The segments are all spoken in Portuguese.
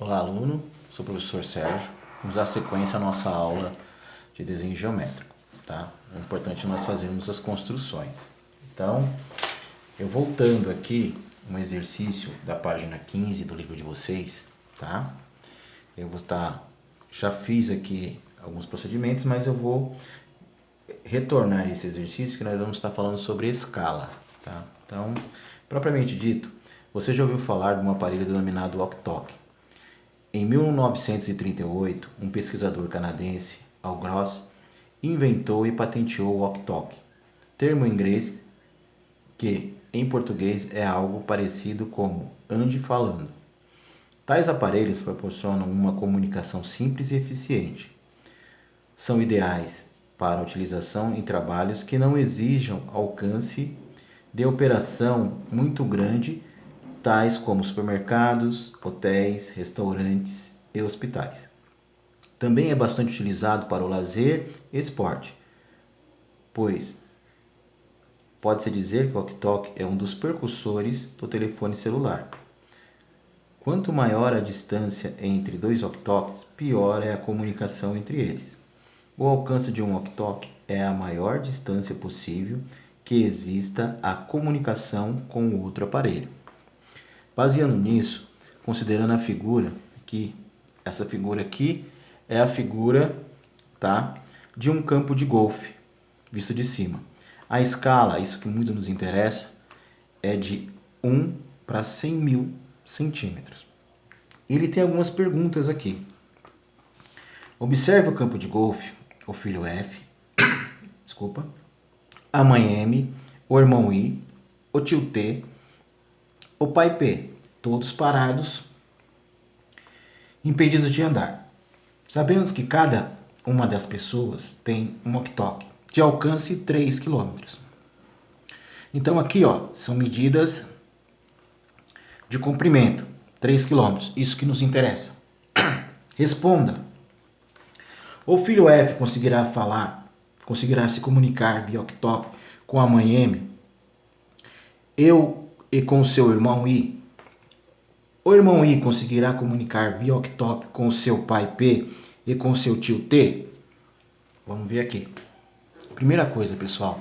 Olá, aluno. Sou o professor Sérgio. Vamos dar sequência à nossa aula de desenho geométrico, tá? É importante nós fazermos as construções. Então, eu voltando aqui um exercício da página 15 do livro de vocês, tá? Eu vou estar... Já fiz aqui alguns procedimentos, mas eu vou retornar esse exercício que nós vamos estar falando sobre escala, tá? Então, propriamente dito, você já ouviu falar de um aparelho denominado walkie-talkie. Em 1938, um pesquisador canadense, Al Gross, inventou e patenteou o walkie-talkie, termo em inglês que, em português, é algo parecido como ande falando. Tais aparelhos proporcionam uma comunicação simples e eficiente. São ideais para a utilização em trabalhos que não exijam alcance de operação muito grande, tais como supermercados, hotéis, restaurantes e hospitais. Também é bastante utilizado para o lazer e esporte, pois pode-se dizer que o walkie-talkie é um dos precursores do telefone celular. Quanto maior a distância entre dois walkie-talkies, pior é a comunicação entre eles. O alcance de um walkie-talkie é a maior distância possível que exista a comunicação com o outro aparelho. Baseando nisso, considerando a figura aqui, essa figura aqui é a figura, tá, de um campo de golfe, visto de cima. A escala, isso que muito nos interessa, é de 1 para 100 mil centímetros. Ele tem algumas perguntas aqui. Observe o campo de golfe, o filho F, desculpa, a mãe M, o irmão I, o tio T, o pai P, todos parados, impedidos de andar. Sabemos que cada uma das pessoas tem um walkie-talkie de alcance 3 km. Então aqui, ó, são medidas de comprimento, 3 km, isso que nos interessa. Responda. O filho F conseguirá se comunicar via walkie-talkie com a mãe M? Eu e com o seu irmão I? O irmão I conseguirá comunicar via walkie-talkie com o seu pai P e com o seu tio T? Vamos ver aqui. Primeira coisa, pessoal,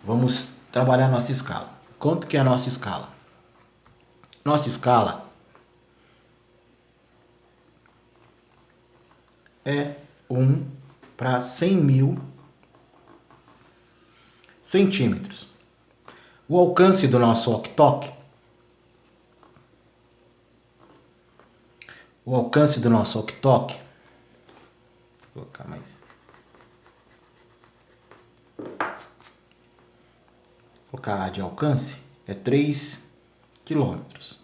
vamos trabalhar nossa escala. Quanto que é a nossa escala? Nossa escala é 1 para 100 mil centímetros. O alcance do nosso walkie-talkie, vou colocar mais. Colocar a de alcance é 3 quilômetros.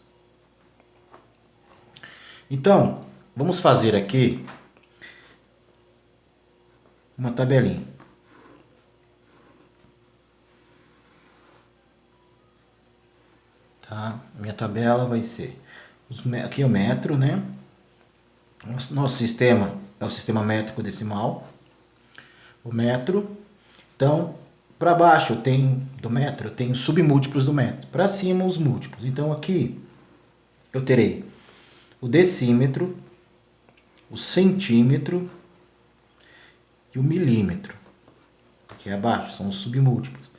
Então, vamos fazer aqui uma tabelinha. Tá? Minha tabela vai ser aqui é o metro, né? Nosso sistema é o sistema métrico decimal, o metro. Então, para baixo do metro, eu tenho submúltiplos do metro. Para cima, os múltiplos. Então, aqui eu terei o decímetro, o centímetro e o milímetro. Aqui abaixo são os submúltiplos.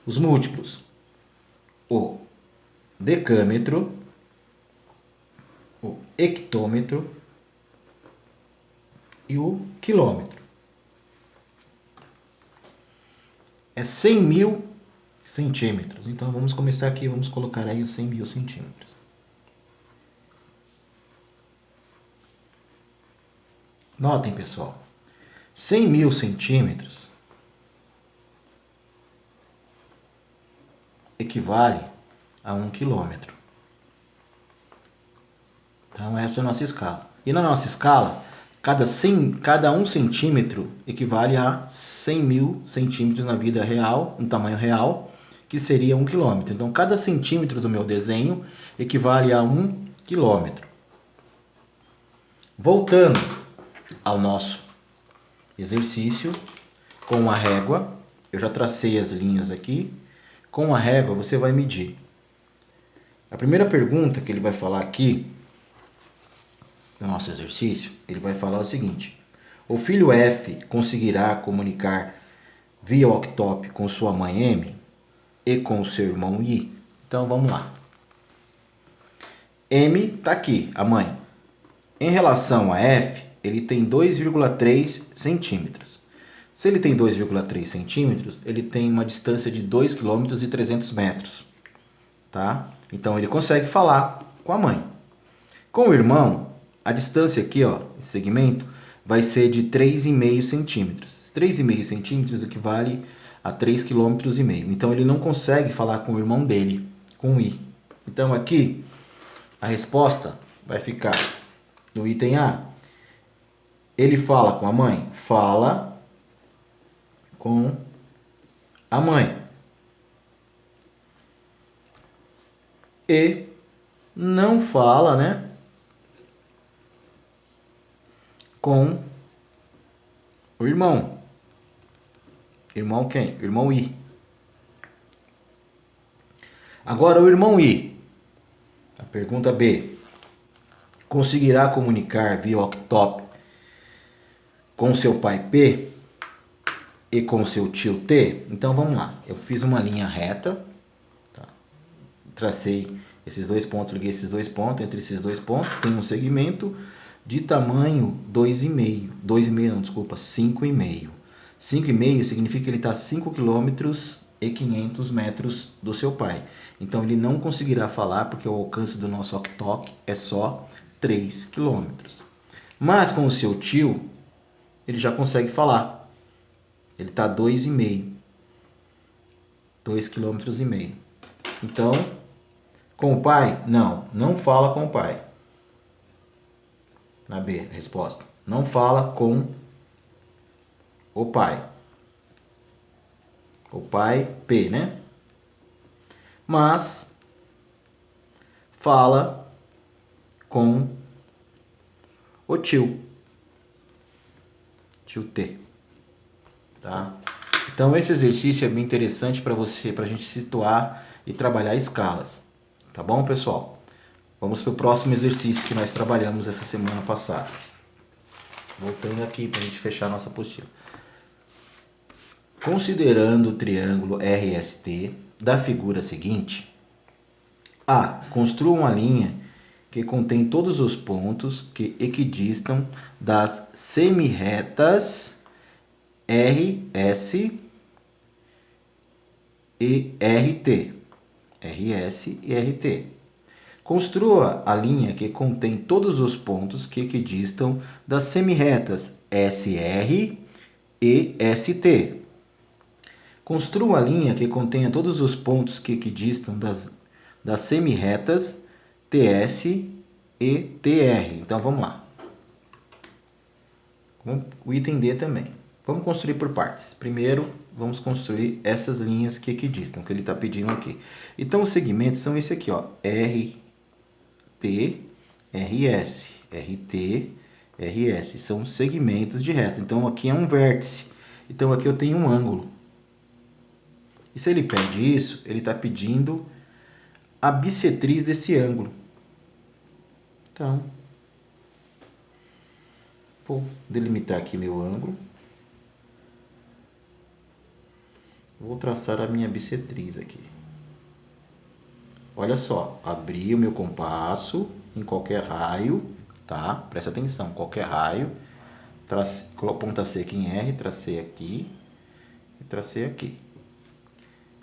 Os múltiplos, o decâmetro, o hectômetro e o quilômetro. É 100 mil centímetros. Então vamos começar aqui, vamos colocar aí os 100 mil centímetros. Notem, pessoal, 100 mil centímetros equivale a 1 quilômetro. Então essa é a nossa escala. E na nossa escala, cada 1 centímetro equivale a 100 mil centímetros na vida real, no tamanho real, que seria 1 quilômetro. Então cada centímetro do meu desenho equivale a 1 quilômetro. Voltando ao nosso exercício, com a régua, eu já tracei as linhas aqui. Com a régua você vai medir. A primeira pergunta que ele vai falar aqui no nosso exercício, ele vai falar o seguinte: o filho F conseguirá comunicar via walkie-talkie com sua mãe M e com seu irmão I. Então vamos lá. M está aqui, a mãe. Em relação a F, ele tem 2,3 centímetros. Se ele tem 2,3 centímetros, ele tem uma distância de 2 km e 300 metros. Tá? Então ele consegue falar com a mãe. Com o irmão, a distância aqui, ó, esse segmento, vai ser de 3,5 centímetros. 3,5 centímetros equivale a 3,5 km. Então ele não consegue falar com o irmão dele, com o I. Então aqui, a resposta vai ficar no item A. Ele fala com a mãe? Fala com a mãe. E não fala, né? Com o irmão. Irmão quem? Irmão I. Agora o irmão I. A pergunta B. Conseguirá comunicar via walkie-talkie com seu pai P e com seu tio T? Então vamos lá. Eu fiz uma linha reta. Tá? Tracei esses dois pontos, liguei esses dois pontos. Entre esses dois pontos tem um segmento de tamanho 2,5. 2,5 não, desculpa, 5,5. 5,5 significa que ele está a 5 km e 500 metros do seu pai. Então ele não conseguirá falar porque o alcance do nosso walkie-talkie é só 3 km. Mas com o seu tio, ele já consegue falar. Ele está a 2,5. 2,5 km. Então, com o pai? Não, não fala com o pai. Na B, resposta. Não fala com o pai. O pai P, né? Mas fala com o tio. Tio T. Tá? Então esse exercício é bem interessante para você, para a gente situar e trabalhar escalas. Tá bom, pessoal? Vamos para o próximo exercício que nós trabalhamos essa semana passada. Voltando aqui para a gente fechar a nossa apostila. Considerando o triângulo RST da figura seguinte, A. Construa uma linha que contém todos os pontos que equidistam das semirretas RS e RT. RS e RT. Construa a linha que contém todos os pontos que equidistam das semirretas SR e ST. Construa a linha que contenha todos os pontos que equidistam das semirretas TS e TR. Então vamos lá. O item D também. Vamos construir por partes. Primeiro, vamos construir essas linhas que equidistam, que ele está pedindo aqui. Então os segmentos são esse aqui, ó. RT, RS. RT, RS. São segmentos de reta. Então aqui é um vértice. Então aqui eu tenho um ângulo. E se ele pede isso, ele está pedindo a bissetriz desse ângulo. Então, vou delimitar aqui meu ângulo. Vou traçar a minha bissetriz aqui. Olha só, abri o meu compasso em qualquer raio, tá? Presta atenção, qualquer raio. Ponta seca em R, tracei aqui e tracei aqui.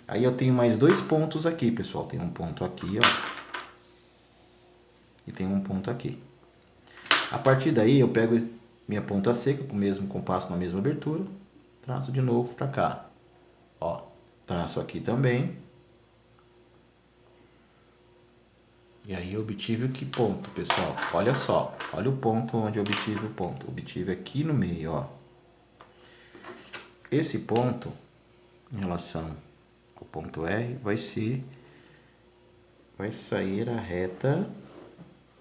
Aí eu tenho mais dois pontos aqui, pessoal. Tem um ponto aqui, ó. E tem um ponto aqui. A partir daí eu pego minha ponta seca com o mesmo compasso na mesma abertura. Traço de novo para cá. Ó, traço aqui também. E aí eu obtive que ponto, pessoal? Olha só. Olha o ponto onde eu obtive o ponto. Obtive aqui no meio, ó. Esse ponto, em relação ao ponto R, vai sair a reta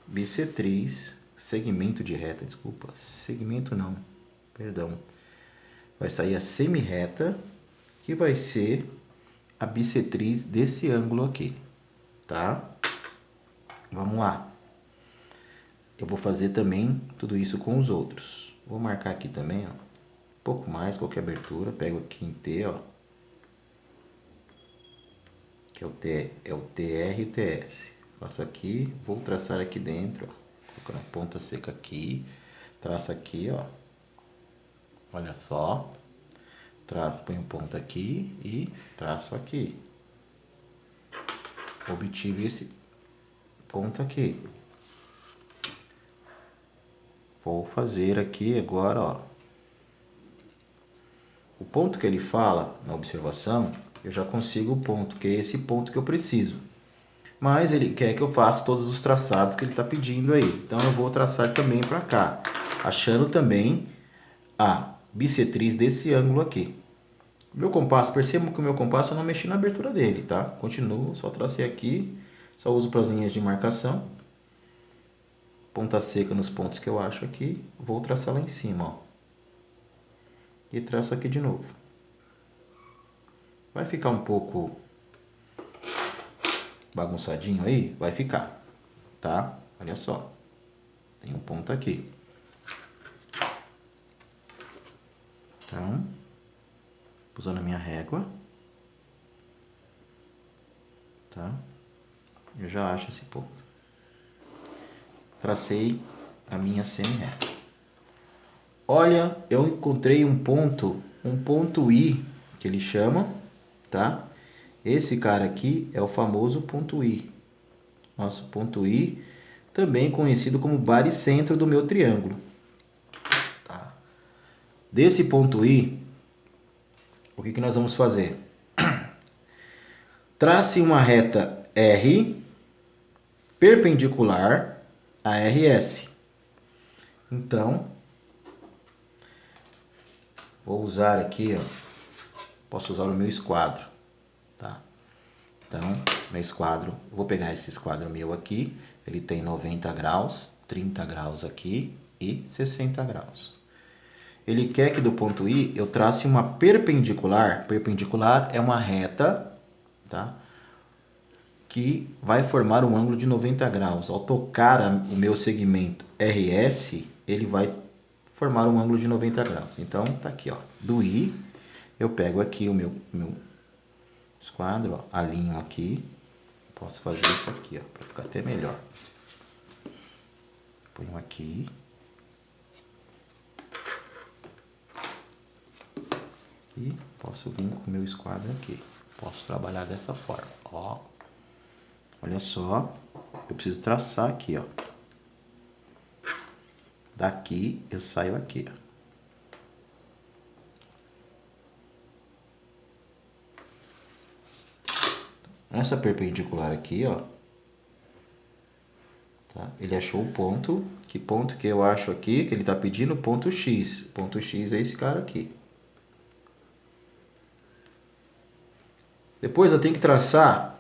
bissetriz, segmento de reta, desculpa, segmento não, perdão. Vai sair a semirreta, que vai ser a bissetriz desse ângulo aqui, tá? Vamos lá. eu vou fazer também tudo isso com os outros. Vou marcar aqui também, ó, um pouco mais, qualquer abertura. Pego aqui em T, ó, que é o TR e o TS. Faço aqui, vou traçar aqui dentro, ó, colocando a ponta seca aqui, traço aqui, ó. Olha só, traço, ponho ponta aqui e traço aqui. Obtive esse ponto aqui. Vou fazer aqui agora, ó. O ponto que ele fala na observação, eu já consigo o ponto, que é esse ponto que eu preciso. Mas ele quer que eu faça todos os traçados que ele está pedindo aí. Então eu vou traçar também para cá, achando também a bissetriz desse ângulo aqui. Meu compasso, percebam que o meu compasso eu não mexi na abertura dele, tá? Continuo, só tracei aqui, só uso para as linhas de marcação. Ponta seca nos pontos que eu acho aqui, vou traçar lá em cima, ó. E traço aqui de novo. Vai ficar um pouco bagunçadinho aí? Vai ficar, tá? Olha só, tem um ponto aqui. Então, usando a minha régua, tá? Eu já acho esse ponto. Tracei a minha semi-reta. Olha, eu encontrei um ponto I, que ele chama, tá? Esse cara aqui é o famoso ponto I. Nosso ponto I, também conhecido como baricentro do meu triângulo. Tá? Desse ponto I, o que nós vamos fazer? Trace uma reta R perpendicular a RS. Então, vou usar aqui, ó, posso usar o meu esquadro, tá? Então, meu esquadro, vou pegar esse esquadro meu aqui, ele tem 90 graus, 30 graus aqui e 60 graus. Ele quer que do ponto I eu trace uma perpendicular. Perpendicular é uma reta, tá? Que vai formar um ângulo de 90 graus. Ao tocar o meu segmento RS, ele vai formar um ângulo de 90 graus. Então, tá aqui, ó. Do I, eu pego aqui o meu esquadro, ó, alinho aqui. Posso fazer isso aqui, ó, para ficar até melhor. Ponho aqui. E posso vir com o meu esquadro aqui. Posso trabalhar dessa forma, ó. Olha só, eu preciso traçar aqui, ó. Daqui eu saio aqui, ó. Essa perpendicular aqui, ó. Tá? Ele achou o ponto. Que ponto que eu acho aqui? Que ele tá pedindo ponto X. Ponto X é esse cara aqui. Depois eu tenho que traçar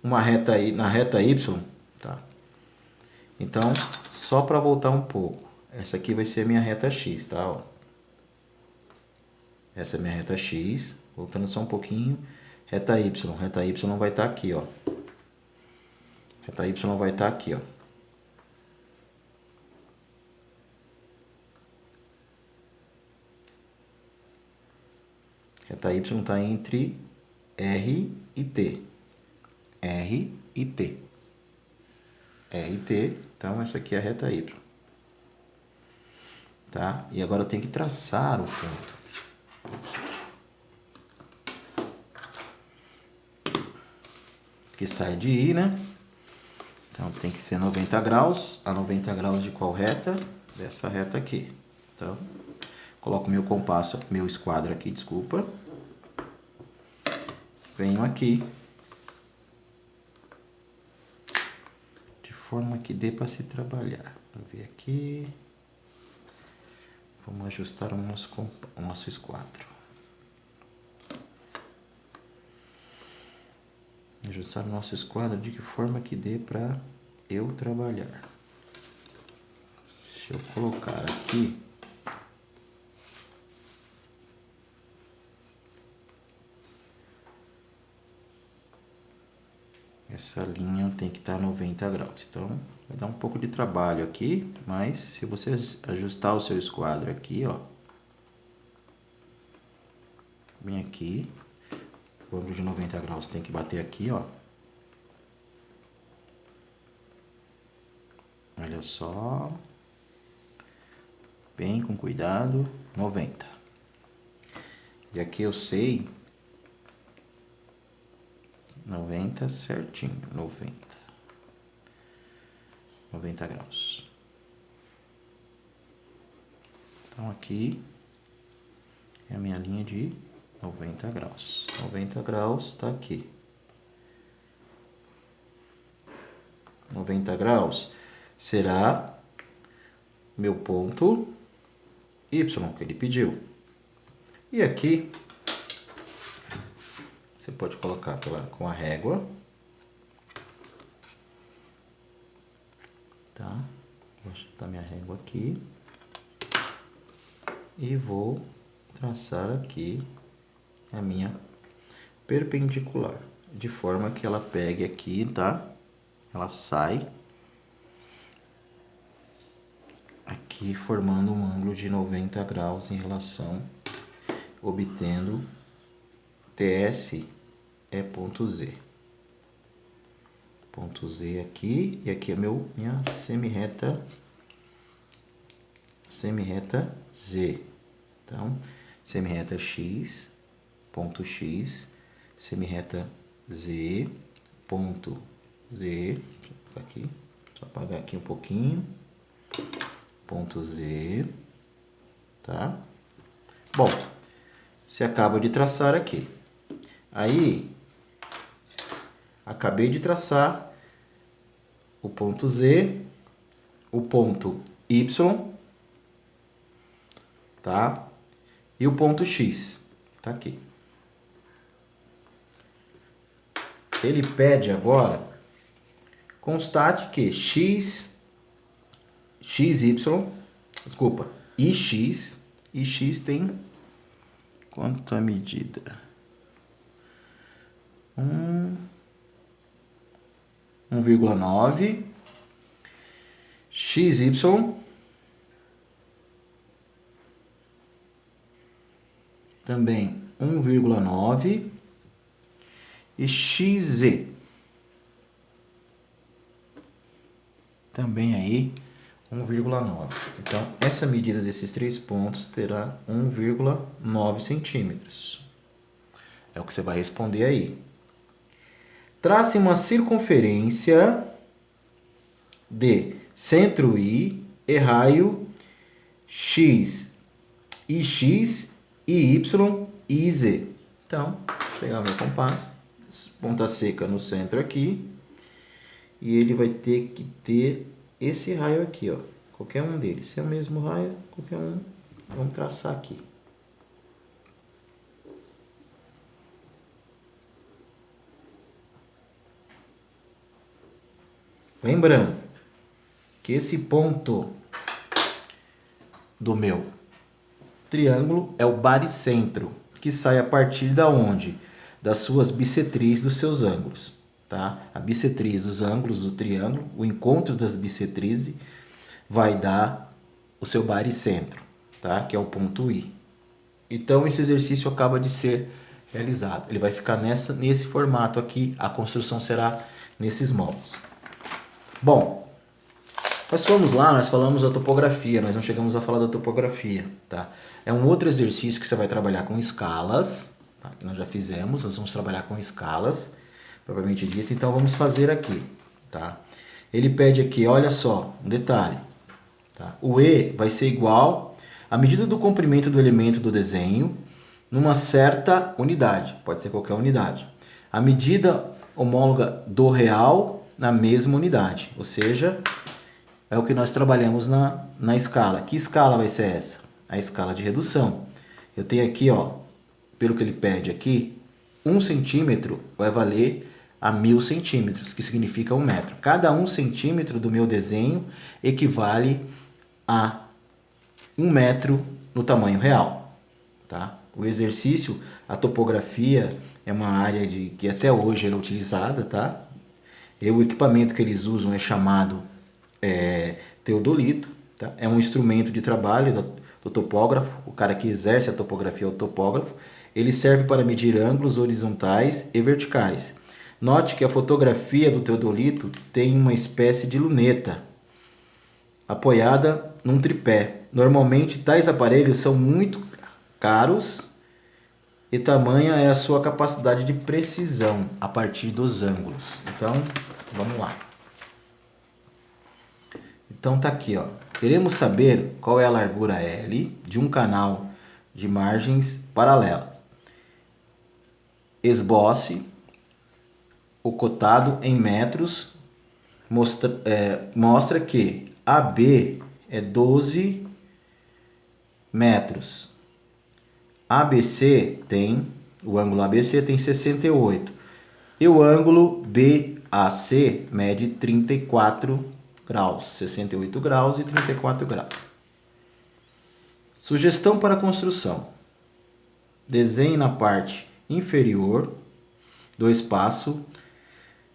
uma reta aí na reta Y, tá? Então, só para voltar um pouco, essa aqui vai ser a minha reta X, tá? Ó. Essa é a minha reta X, voltando só um pouquinho, reta Y vai estar aqui, ó. Reta Y vai estar aqui, ó. Reta Y está entre R e T. R e T. R e T, então essa aqui é a reta Y. Tá? E agora eu tenho que traçar o ponto. Que sai de I, né? Então tem que ser 90 graus. A 90 graus de qual reta? Dessa reta aqui. Então, coloco meu compasso, meu esquadro aqui, desculpa. Venho aqui. De forma que dê para se trabalhar. Vamos ver aqui. Vamos ajustar o nosso esquadro. Ajustar o nosso esquadro de que forma que dê para eu trabalhar. Se eu colocar aqui, essa linha tem que estar 90 graus. Então, vai dar um pouco de trabalho aqui, mas se você ajustar o seu esquadro aqui, ó, bem aqui, o ângulo de 90 graus tem que bater aqui, ó. Olha só, bem com cuidado, 90. E aqui eu sei 90 certinho, 90 graus. Então aqui é a minha linha de 90 graus. 90 graus tá aqui. 90 graus será meu ponto Y que ele pediu. E aqui você pode colocar com a régua, tá? Vou ajeitar minha régua aqui e vou traçar aqui a minha perpendicular, de forma que ela pegue aqui, tá? Ela sai aqui formando um ângulo de 90 graus em relação, obtendo TS é ponto Z. Ponto Z aqui, e aqui é minha semi-reta Z. Então, semi-reta X, ponto X, semi-reta Z, ponto Z, aqui, só apagar aqui um pouquinho, ponto Z, tá? Bom, você acaba de traçar aqui. Aí, acabei de traçar o ponto Z, o ponto Y, tá? E o ponto X, tá aqui. Ele pede agora, constate que IX tem quanto a medida? 1,9, XY também 1,9 e XZ também aí 1,9. Então, essa medida desses três pontos terá 1,9 centímetros. É o que você vai responder aí. Trace uma circunferência de centro I e raio X, IX, IY e Z. Então, vou pegar meu compasso, ponta seca no centro aqui, e ele vai ter que ter esse raio aqui, ó. Qualquer um deles. Se é o mesmo raio, qualquer um. Vamos traçar aqui. Lembrando que esse ponto do meu triângulo é o baricentro, que sai a partir da onde? Das suas bissetrizes dos seus ângulos, tá? A bissetriz dos ângulos do triângulo, o encontro das bissetrizes vai dar o seu baricentro, tá? Que é o ponto I. Então esse exercício acaba de ser realizado. Ele vai ficar nesse formato aqui, a construção será nesses moldes. Bom, nós falamos da topografia, nós não chegamos a falar da topografia, tá? É um outro exercício que você vai trabalhar com escalas, tá? Que nós já fizemos, nós vamos trabalhar com escalas, propriamente dito, então vamos fazer aqui, tá? Ele pede aqui, olha só, um detalhe, tá? O E vai ser igual à medida do comprimento do elemento do desenho numa certa unidade, pode ser qualquer unidade. A medida homóloga do real na mesma unidade, ou seja, é o que nós trabalhamos na escala. Que escala vai ser essa? A escala de redução. Eu tenho aqui, ó, pelo que ele pede aqui, 1 centímetro vai valer a 1000 centímetros, que significa 1 metro. Cada 1 centímetro do meu desenho equivale a 1 metro no tamanho real, tá? O exercício, a topografia é uma área que até hoje é utilizada, tá? E o equipamento que eles usam é chamado teodolito, tá? É um instrumento de trabalho do topógrafo, o cara que exerce a topografia é o topógrafo. Ele serve para medir ângulos horizontais e verticais. Note que a fotografia do teodolito tem uma espécie de luneta apoiada num tripé. Normalmente, tais aparelhos são muito caros e tamanha é a sua capacidade de precisão a partir dos ângulos. Então, vamos lá. Então tá aqui, ó. Queremos saber qual é a largura L de um canal de margens paralelas. Esboce o cotado em metros. Mostra que AB é 12 metros. ABC tem, o ângulo ABC tem 68. E o ângulo BAC mede 34 graus, 68 graus e 34 graus. Sugestão para construção. Desenhe na parte inferior do espaço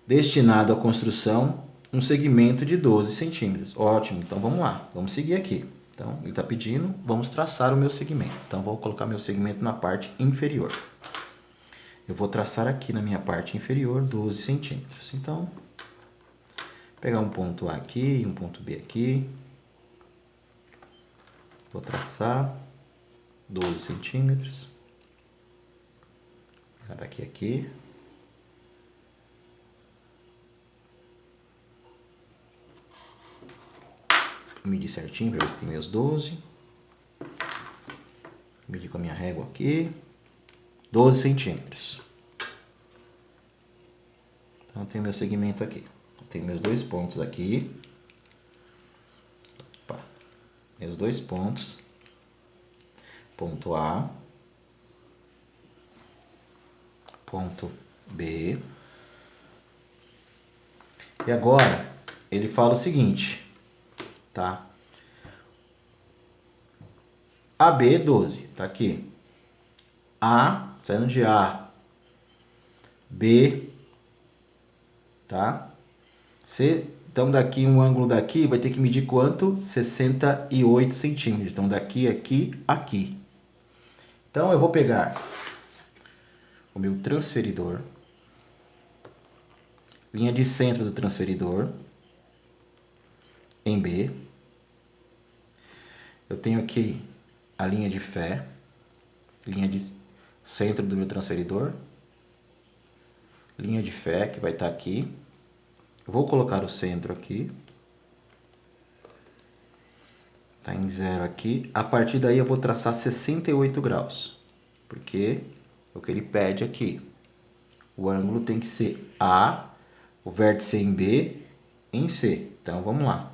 destinado à construção um segmento de 12 centímetros. Ótimo, então vamos lá, vamos seguir aqui. Então, ele está pedindo, vamos traçar o meu segmento. Então, vou colocar meu segmento na parte inferior. Eu vou traçar aqui na minha parte inferior 12 centímetros. Então, vou pegar um ponto A aqui e um ponto B aqui. Vou traçar 12 centímetros. Daqui aqui. Vou medir certinho para ver se tem meus 12. Vou medir com a minha régua aqui. 12 centímetros. Então, tem meu segmento aqui. Tenho meus dois pontos aqui. Opa. Meus dois pontos. Ponto A. Ponto B. E agora, ele fala o seguinte, tá? AB é 12, tá aqui. A, saindo de A. B, tá? C, então daqui, um ângulo daqui, vai ter que medir quanto? 68 centímetros. Então daqui, aqui, aqui. Então eu vou pegar o meu transferidor. Linha de centro do transferidor. Em B. Eu tenho aqui a linha de fé. Linha de centro do meu transferidor. Linha de fé que vai estar aqui. Eu vou colocar o centro aqui. Está em 0 aqui. A partir daí eu vou traçar 68 graus. Porque é o que ele pede aqui. O ângulo tem que ser A, o vértice em B, em C. Então vamos lá.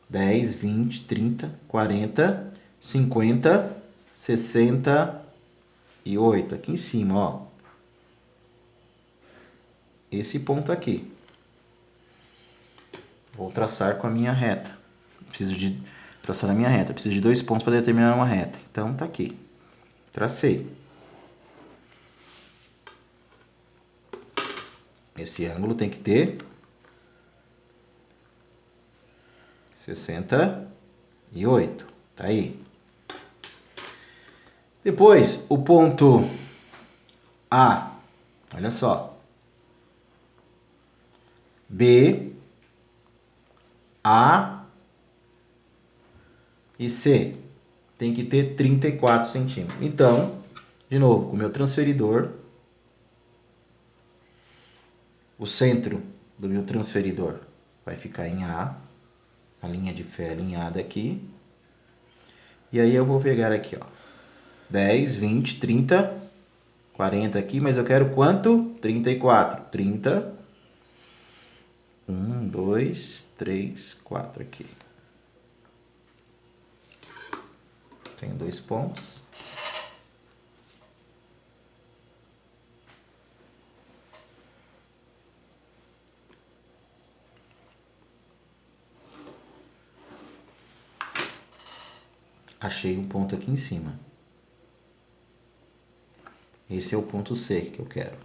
10, 20, 30, 40, 50, 68. Aqui em cima, ó. Esse ponto aqui. Vou traçar com a minha reta. Preciso de traçar a minha reta. Preciso de 2 pontos para determinar uma reta. Então, tá aqui. Tracei. Esse ângulo tem que ter 68. Tá aí. Depois, o ponto A. Olha só. B, A e C tem que ter 34 centímetros. Então, de novo, com o meu transferidor, o centro do meu transferidor vai ficar em A, a linha de fé alinhada aqui. E aí eu vou pegar aqui, ó, 10, 20, 30, 40 aqui, mas eu quero quanto? 34. 30. 1, 2, 3, 4 aqui. Tenho 2 pontos. Achei um ponto aqui em cima. Esse é o ponto C que eu quero.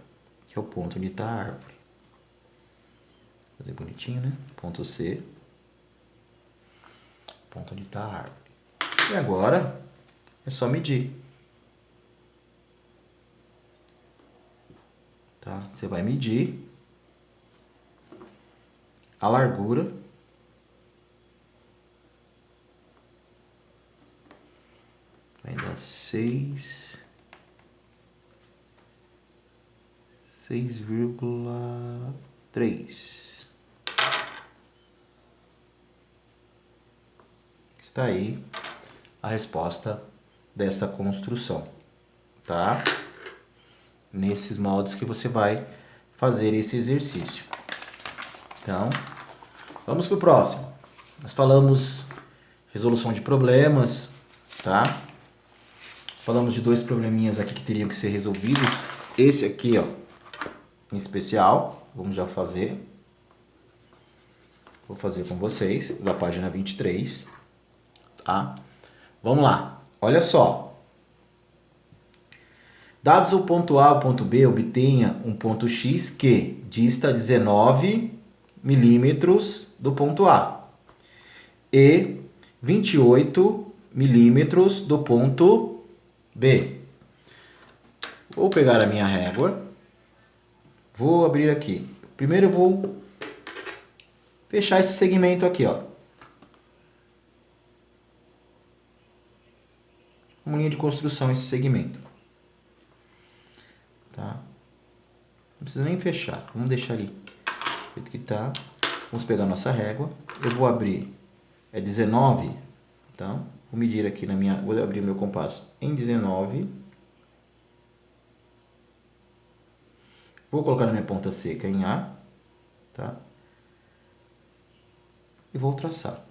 Que é o ponto onde está a árvore. Fazer bonitinho, né? Ponto C. Ponto onde está a árvore. E agora é só medir. Tá? Você vai medir a largura vai dar 6,3. Está aí a resposta dessa construção, tá? Nesses moldes que você vai fazer esse exercício. Então, vamos para o próximo. Nós falamos resolução de problemas, tá? Falamos de 2 probleminhas aqui que teriam que ser resolvidos. Esse aqui, ó, em especial, vamos já fazer. Vou fazer com vocês, da página 23, tá? Vamos lá, olha só. Dados o ponto A e o ponto B, obtenha um ponto X que dista 19 milímetros do ponto A e 28 milímetros do ponto B. Vou pegar a minha régua, vou abrir aqui. Primeiro eu vou fechar esse segmento aqui, ó. Uma linha de construção esse segmento. Tá? Não precisa nem fechar, vamos deixar ali do jeito que tá. Vamos pegar nossa régua, eu vou abrir, é 19, então vou medir aqui na minha, vou abrir meu compasso em 19. Vou colocar na minha ponta seca em A, tá? E vou traçar.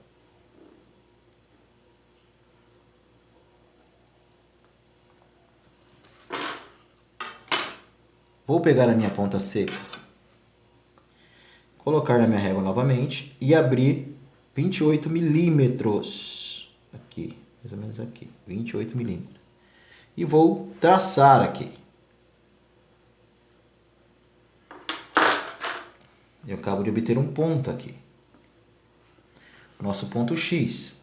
Vou pegar a minha ponta seca, colocar na minha régua novamente e abrir 28 milímetros. Aqui, mais ou menos aqui, 28 milímetros. E vou traçar aqui. Eu acabo de obter um ponto aqui. Nosso ponto X.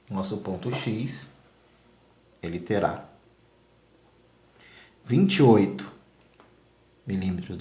Nosso ponto X, ele terá 28 milímetros